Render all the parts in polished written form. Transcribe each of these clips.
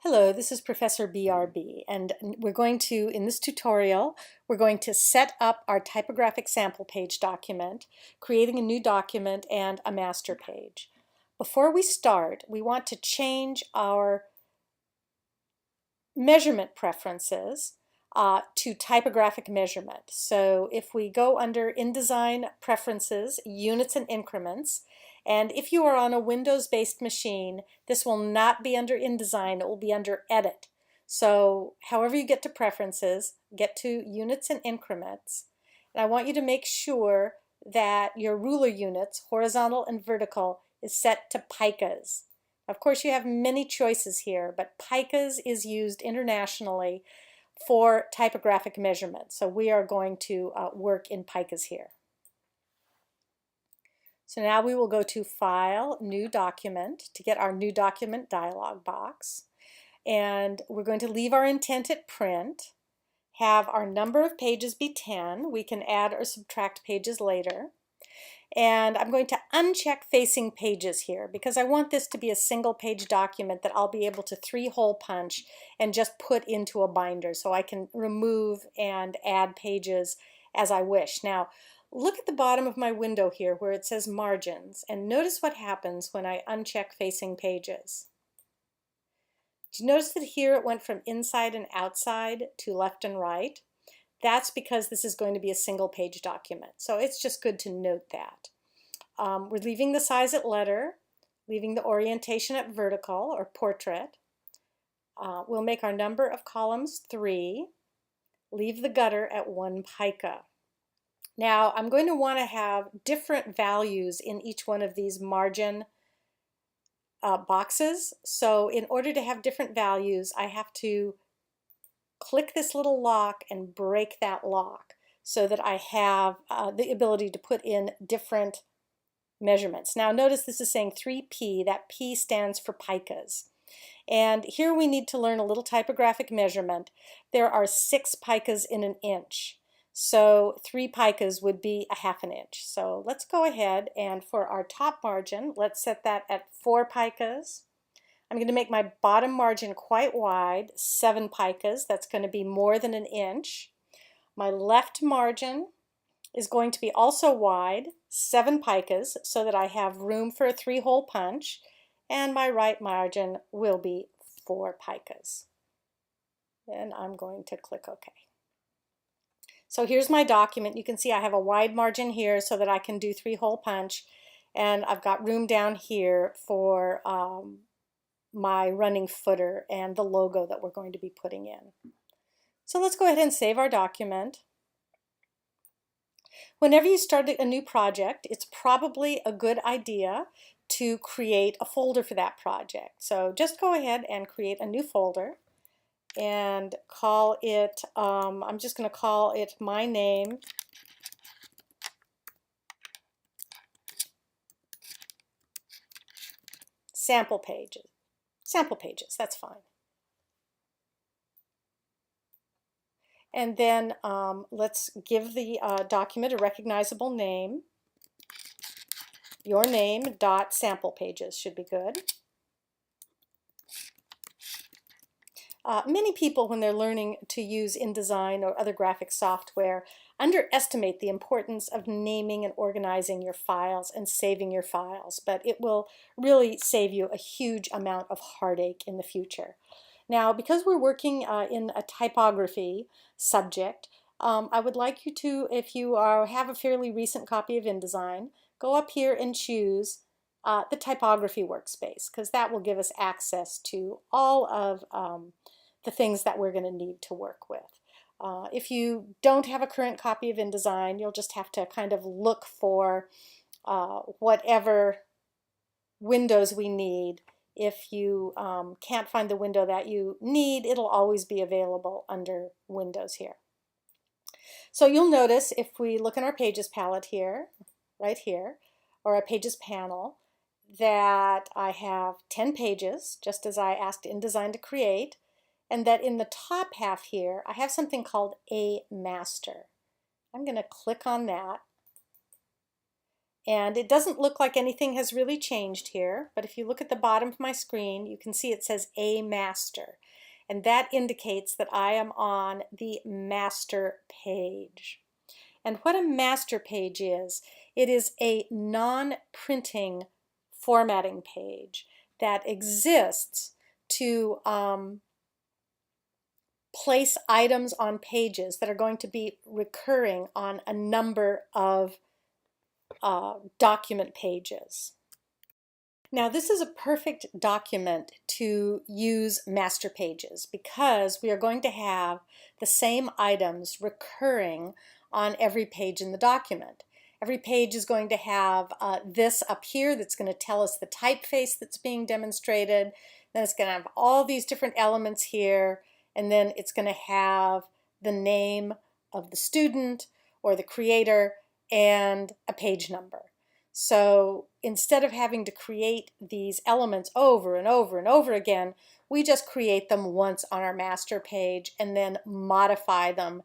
Hello, this is Professor BRB, and in this tutorial, we're going to set up our typographic sample page document, creating a new document and a master page. Before we start, we want to change our measurement preferences to typographic measurement. So if we go under InDesign Preferences, Units and Increments, and if you are on a Windows-based machine, this will not be under InDesign, it will be under Edit. So however you get to Preferences, get to Units and Increments, and I want you to make sure that your ruler units, horizontal and vertical, is set to picas. Of course, you have many choices here, but picas is used internationally for typographic measurement. So we are going to work in picas here. So now we will go to File, New Document to get our New Document dialog box. And we're going to leave our intent at print, have our number of pages be 10. We can add or subtract pages later. And I'm going to uncheck facing pages here because I want this to be a single page document that I'll be able to 3-hole punch and just put into a binder so I can remove and add pages as I wish. Now look at the bottom of my window here where it says margins, and notice what happens when I uncheck facing pages. Do you notice that here it went from inside and outside to left and right? That's because this is going to be a single page document. So it's just good to note that. We're leaving the size at letter, leaving the orientation at vertical or portrait. We'll make our number of columns 3, leave the gutter at 1 pica. Now I'm going to want to have different values in each one of these margin boxes. So in order to have different values, I have to click this little lock and break that lock so that I have the ability to put in different measurements. Now notice this is saying 3P. That P stands for picas. And here we need to learn a little typographic measurement. There are 6 picas in an inch. So 3 picas would be a 1/2 inch. So let's go ahead, and for our top margin, let's set that at 4 picas. I'm going to make my bottom margin quite wide, 7 picas. That's going to be more than an inch. My left margin is going to be also wide, 7 picas, so that I have room for a 3-hole punch. And my right margin will be 4 picas. Then I'm going to click OK. So here's my document. You can see I have a wide margin here so that I can do 3-hole punch. And I've got room down here for my running footer and the logo that we're going to be putting in. So let's go ahead and save our document. Whenever you start a new project, it's probably a good idea to create a folder for that project. So just go ahead and create a new folder and call it, I'm just going to call it my name, sample pages. Sample pages, that's fine. And then let's give the document a recognizable name. Your name dot sample pages should be good. Many people, when they're learning to use InDesign or other graphic software, underestimate the importance of naming and organizing your files and saving your files, but it will really save you a huge amount of heartache in the future. Now, because we're working in a typography subject, I would like you to, if you have a fairly recent copy of InDesign, go up here and choose the typography workspace, because that will give us access to all of the things that we're going to need to work with. If you don't have a current copy of InDesign, you'll just have to kind of look for whatever windows we need. If you can't find the window that you need, it'll always be available under Windows here. So you'll notice if we look in our Pages palette here, right here, or our Pages panel, that I have 10 pages, just as I asked InDesign to create, and that in the top half here, I have something called a master. I'm going to click on that, And it doesn't look like anything has really changed here, but if you look at the bottom of my screen, you can see it says A Master. And that indicates that I am on the master page. And what a master page is, it is a non-printing formatting page that exists to place items on pages that are going to be recurring on a number of document pages. Now this is a perfect document to use MasterPages because we are going to have the same items recurring on every page in the document. Every page is going to have this up here that's going to tell us the typeface that's being demonstrated. Then it's going to have all these different elements here, and then it's going to have the name of the student or the creator and a page number. So instead of having to create these elements over and over and over again, we just create them once on our master page and then modify them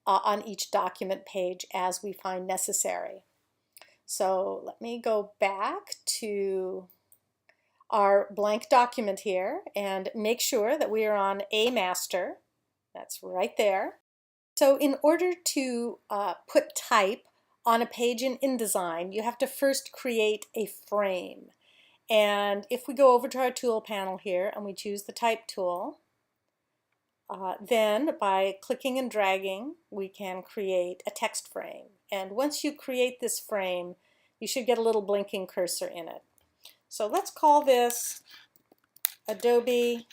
on each document page as we find necessary. So let me go back to our blank document here and make sure that we are on A Master. That's right there. So in order to put type on a page in InDesign, you have to first create a frame. And if we go over to our tool panel here and we choose the type tool, then by clicking and dragging, we can create a text frame. And once you create this frame, you should get a little blinking cursor in it. So let's call this Adobe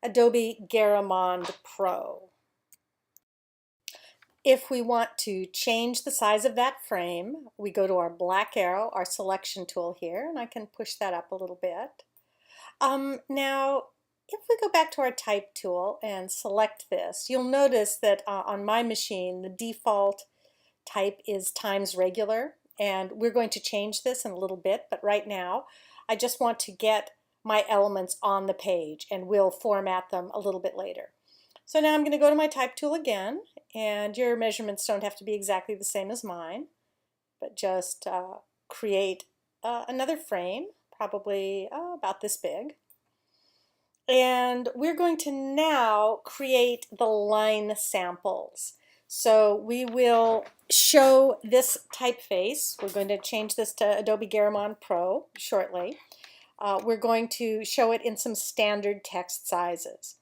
Garamond Pro. If we want to change the size of that frame, we go to our black arrow, our selection tool here, and I can push that up a little bit. Now, if we go back to our type tool and select this, you'll notice that on my machine, the default type is Times Regular, and we're going to change this in a little bit, but right now, I just want to get my elements on the page, and we'll format them a little bit later. So now I'm going to go to my type tool again, and your measurements don't have to be exactly the same as mine, but just create another frame, probably about this big. And we're going to now create the line samples. So we will show this typeface. We're going to change this to Adobe Garamond Pro shortly. We're going to show it in some standard text sizes.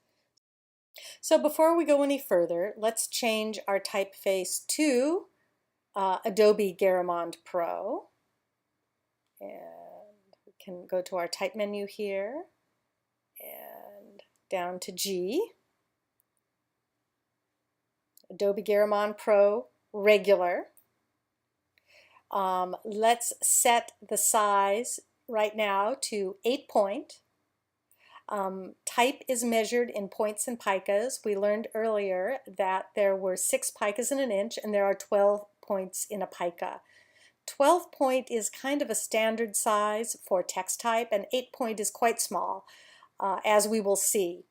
So before we go any further, let's change our typeface to Adobe Garamond Pro. And we can go to our type menu here and down to G. Adobe Garamond Pro Regular. Let's set the size right now to 8 point. Type is measured in points and picas. We learned earlier that there were 6 picas in an inch and there are 12 points in a pica. 12 point is kind of a standard size for text type, and 8 point is quite small, as we will see.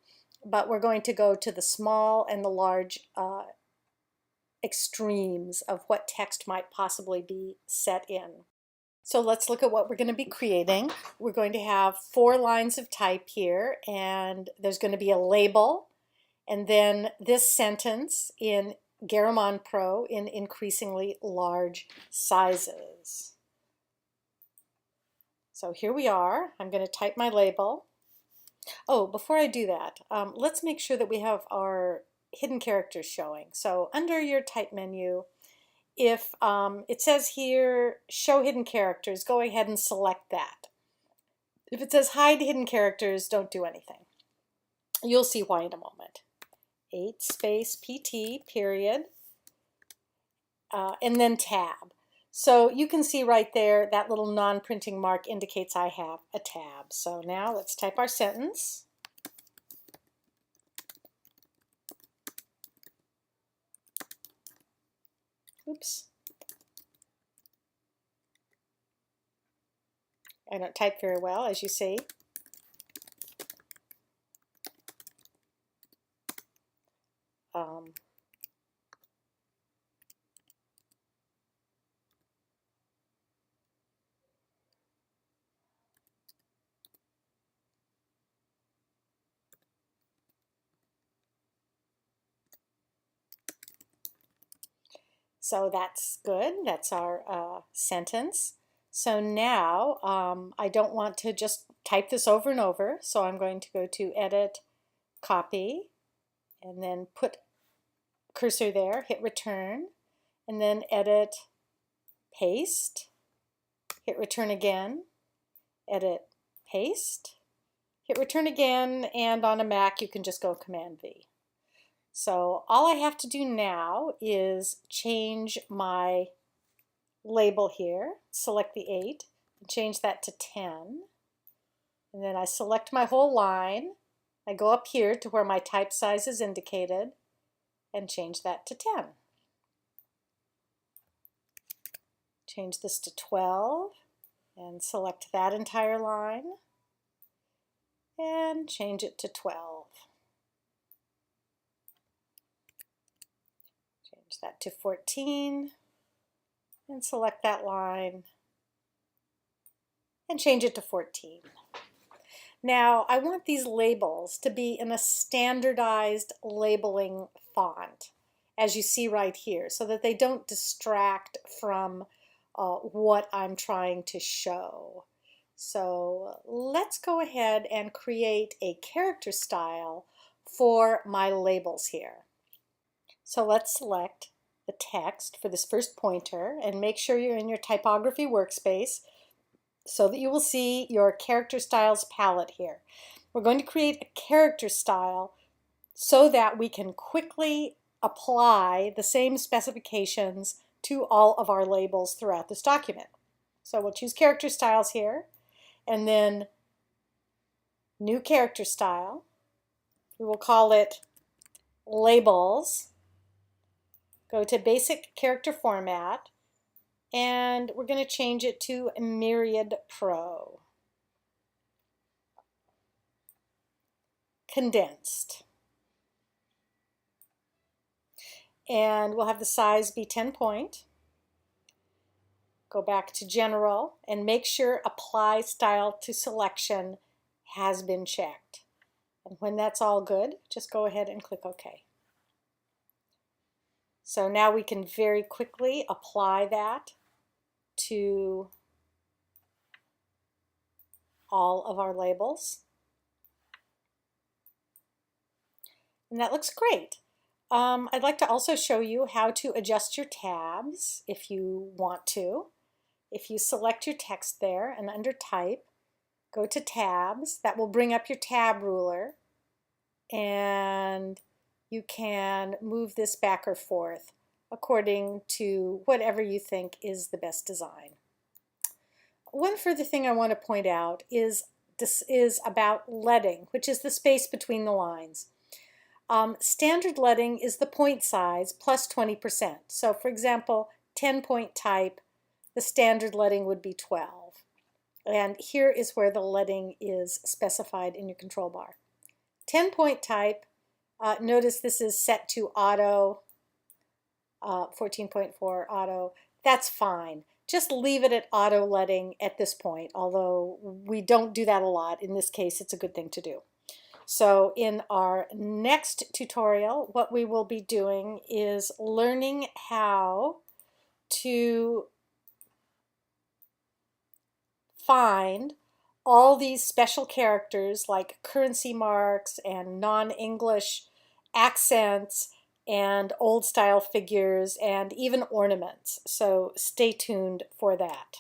But we're going to go to the small and the large extremes of what text might possibly be set in. So let's look at what we're going to be creating. We're going to have 4 lines of type here, and there's going to be a label, and then this sentence in Garamond Pro in increasingly large sizes. So here we are. I'm going to type my label. Oh, before I do that, let's make sure that we have our hidden characters showing. So under your type menu, if it says here, show hidden characters, go ahead and select that. If it says hide hidden characters, don't do anything. You'll see why in a moment. 8 space PT period, and then tab. So you can see right there, that little non-printing mark indicates I have a tab. So now let's type our sentence. Oops. I don't type very well, as you see. So that's good. That's our sentence. So now I don't want to just type this over and over, so I'm going to go to Edit, Copy, and then put cursor there, hit Return, and then Edit, Paste, hit Return again, Edit, Paste, hit Return again, and on a Mac you can just go Command V. So all I have to do now is change my label here, select the 8, and change that to 10. And then I select my whole line. I go up here to where my type size is indicated and change that to 10. Change this to 12 and select that entire line and change it to 12. Change that to 14 and select that line and change it to 14. Now I want these labels to be in a standardized labeling font, as you see right here, so that they don't distract from what I'm trying to show. So let's go ahead and create a character style for my labels here. So let's select the text for this first pointer and make sure you're in your typography workspace so that you will see your character styles palette here. We're going to create a character style so that we can quickly apply the same specifications to all of our labels throughout this document. So we'll choose character styles here, and then new character style. We will call it labels. Go to basic character format, and we're going to change it to Myriad Pro. Condensed. And we'll have the size be 10 point. Go back to General and make sure Apply Style to Selection has been checked. And when that's all good, just go ahead and click OK. So now we can very quickly apply that to all of our labels. And that looks great. I'd like to also show you how to adjust your tabs if you want to. If you select your text there and under Type, go to Tabs. That will bring up your tab ruler, and you can move this back or forth according to whatever you think is the best design. One further thing I want to point out is this is about leading, which is the space between the lines. Standard leading is the point size plus 20%. So for example, 10-point type, the standard leading would be 12. And here is where the leading is specified in your control bar. 10-point type, notice this is set to auto, 14.4 auto. That's fine. Just leave it at auto leading at this point, although we don't do that a lot. In this case, it's a good thing to do. So in our next tutorial, what we will be doing is learning how to find all these special characters like currency marks and non-English accents and old style figures and even ornaments. So stay tuned for that.